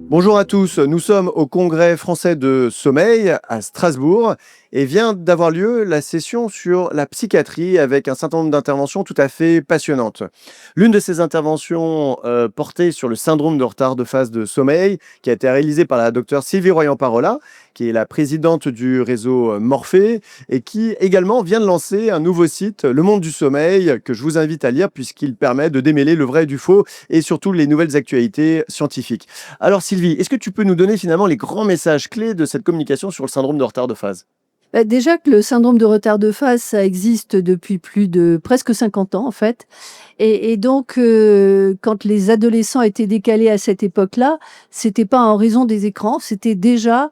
Bonjour à tous, nous sommes au Congrès français de sommeil à Strasbourg et vient d'avoir lieu la session sur la psychiatrie avec un certain nombre d'interventions tout à fait passionnantes. L'une de ces interventions portait sur le syndrome de retard de phase de sommeil qui a été réalisée par la docteure Sylvie Royan-Parola, qui est la présidente du réseau Morphée et qui également vient de lancer un nouveau site, Le Monde du Sommeil, que je vous invite à lire puisqu'il permet de démêler le vrai du faux et surtout les nouvelles actualités scientifiques. Alors Sylvie, est-ce que tu peux nous donner finalement les grands messages clés de cette communication sur le syndrome de retard de phase? Déjà que le syndrome de retard de phase, ça existe depuis plus de presque 50 ans, en fait. Et donc, quand les adolescents étaient décalés à cette époque-là, c'était pas en raison des écrans, c'était déjà,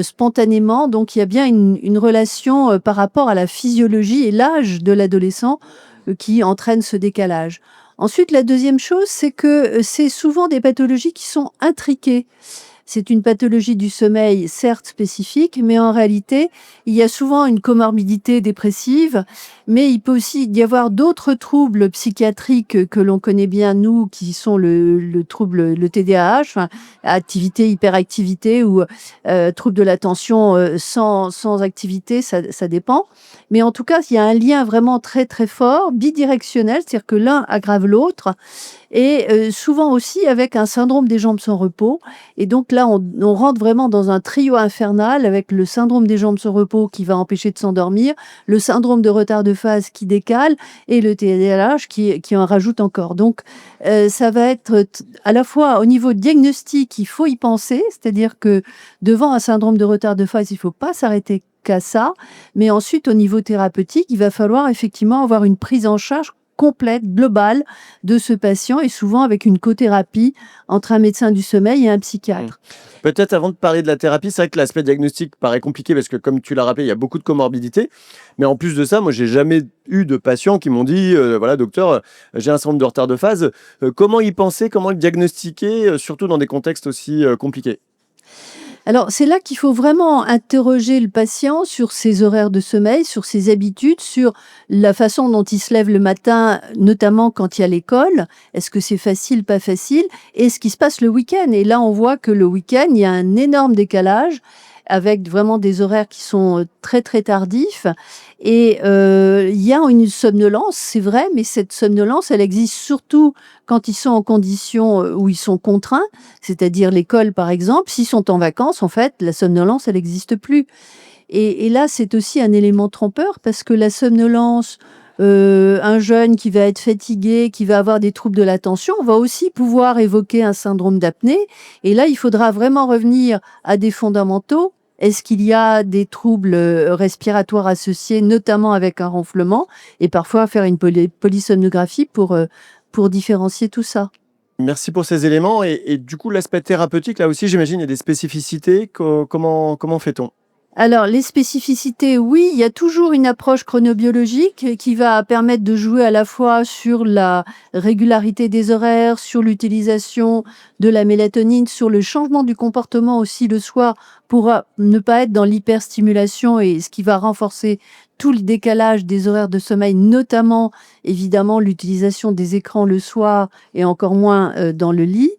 spontanément. Donc il y a bien une relation, par rapport à la physiologie et l'âge de l'adolescent, qui entraîne ce décalage. Ensuite, la deuxième chose, c'est que, c'est souvent des pathologies qui sont intriquées. C'est une pathologie du sommeil, certes spécifique, mais en réalité, il y a souvent une comorbidité dépressive, mais il peut aussi y avoir d'autres troubles psychiatriques que l'on connaît bien, nous, qui sont le trouble, le TDAH, enfin, activité, hyperactivité ou trouble de l'attention sans activité, ça dépend. Mais en tout cas, il y a un lien vraiment très très fort, bidirectionnel, c'est-à-dire que l'un aggrave l'autre, et souvent aussi avec un syndrome des jambes sans repos. Et donc là, on rentre vraiment dans un trio infernal avec le syndrome des jambes sans repos qui va empêcher de s'endormir, le syndrome de retard de phase qui décale et le TDAH qui en rajoute encore. Donc ça va être à la fois au niveau diagnostic, il faut y penser, c'est-à-dire que devant un syndrome de retard de phase, il ne faut pas s'arrêter qu'à ça, mais ensuite au niveau thérapeutique, il va falloir effectivement avoir une prise en charge complète, globale de ce patient et souvent avec une cothérapie entre un médecin du sommeil et un Mmh. psychiatre. Peut-être avant de parler de la thérapie, c'est vrai que l'aspect diagnostic paraît compliqué parce que comme tu l'as rappelé, il y a beaucoup de comorbidités. Mais en plus de ça, moi j'ai jamais eu de patients qui m'ont dit, «Voilà docteur, j'ai un syndrome de retard de phase». Comment y penser? Comment le diagnostiquer? Surtout dans des contextes aussi, compliqués? Alors, c'est là qu'il faut vraiment interroger le patient sur ses horaires de sommeil, sur ses habitudes, sur la façon dont il se lève le matin, notamment quand il y a l'école. Est-ce que c'est facile, pas facile? Et ce qui se passe le week-end. Et là, on voit que le week-end, il y a un énorme décalage avec vraiment des horaires qui sont très, très tardifs. Et il y a une somnolence, c'est vrai, mais cette somnolence, elle existe surtout quand ils sont en conditions où ils sont contraints, c'est-à-dire l'école par exemple. S'ils sont en vacances, en fait, la somnolence, elle n'existe plus. Et là, c'est aussi un élément trompeur parce que la somnolence, un jeune qui va être fatigué, qui va avoir des troubles de l'attention, va aussi pouvoir évoquer un syndrome d'apnée. Et là, il faudra vraiment revenir à des fondamentaux. Est-ce qu'il y a des troubles respiratoires associés, notamment avec un ronflement, et parfois faire une polysomnographie pour différencier tout ça. Merci pour ces éléments et du coup l'aspect thérapeutique là aussi j'imagine il y a des spécificités. Comment fait-on? Alors, les spécificités, oui, il y a toujours une approche chronobiologique qui va permettre de jouer à la fois sur la régularité des horaires, sur l'utilisation de la mélatonine, sur le changement du comportement aussi le soir pour ne pas être dans l'hyperstimulation et ce qui va renforcer tout le décalage des horaires de sommeil, notamment évidemment l'utilisation des écrans le soir et encore moins dans le lit.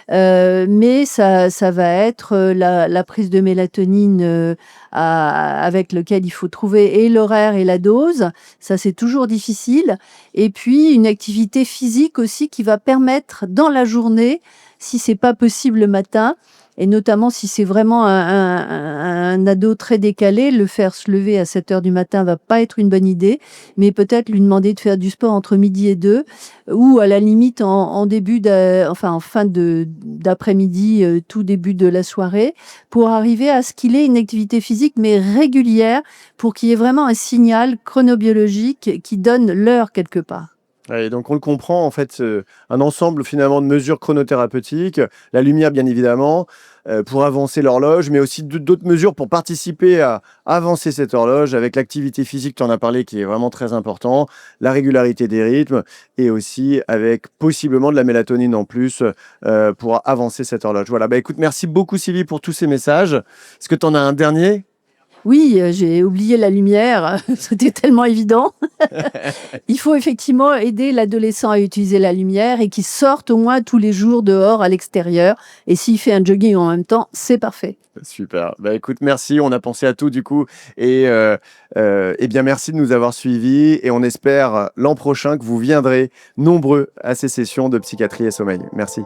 Mais ça va être la prise de mélatonine avec lequel il faut trouver et l'horaire et la dose. Ça, c'est toujours difficile. Et puis, une activité physique aussi qui va permettre dans la journée, si c'est pas possible le matin, et notamment si c'est vraiment un ado très décalé, le faire se lever à 7 heures du matin va pas être une bonne idée, mais peut-être lui demander de faire du sport entre midi et 2, ou à la limite en début enfin en fin d'après-midi, tout début de la soirée, pour arriver à ce qu'il ait une activité physique, mais régulière, pour qu'il y ait vraiment un signal chronobiologique qui donne l'heure quelque part. Ouais, donc on le comprend en fait, un ensemble finalement de mesures chronothérapeutiques, la lumière bien évidemment, pour avancer l'horloge, mais aussi d'autres mesures pour participer à avancer cette horloge avec l'activité physique, tu en as parlé, qui est vraiment très important, la régularité des rythmes et aussi avec possiblement de la mélatonine en plus, pour avancer cette horloge. Voilà, bah, écoute merci beaucoup Sylvie pour tous ces messages. Est-ce que tu en as un dernier? Oui, j'ai oublié la lumière, c'était tellement évident. Il faut effectivement aider l'adolescent à utiliser la lumière et qu'il sorte au moins tous les jours dehors à l'extérieur et s'il fait un jogging en même temps, c'est parfait. Super. Bah, écoute, merci. On a pensé à tout du coup. Eh bien, merci de nous avoir suivis et on espère l'an prochain que vous viendrez nombreux à ces sessions de psychiatrie et sommeil. Merci.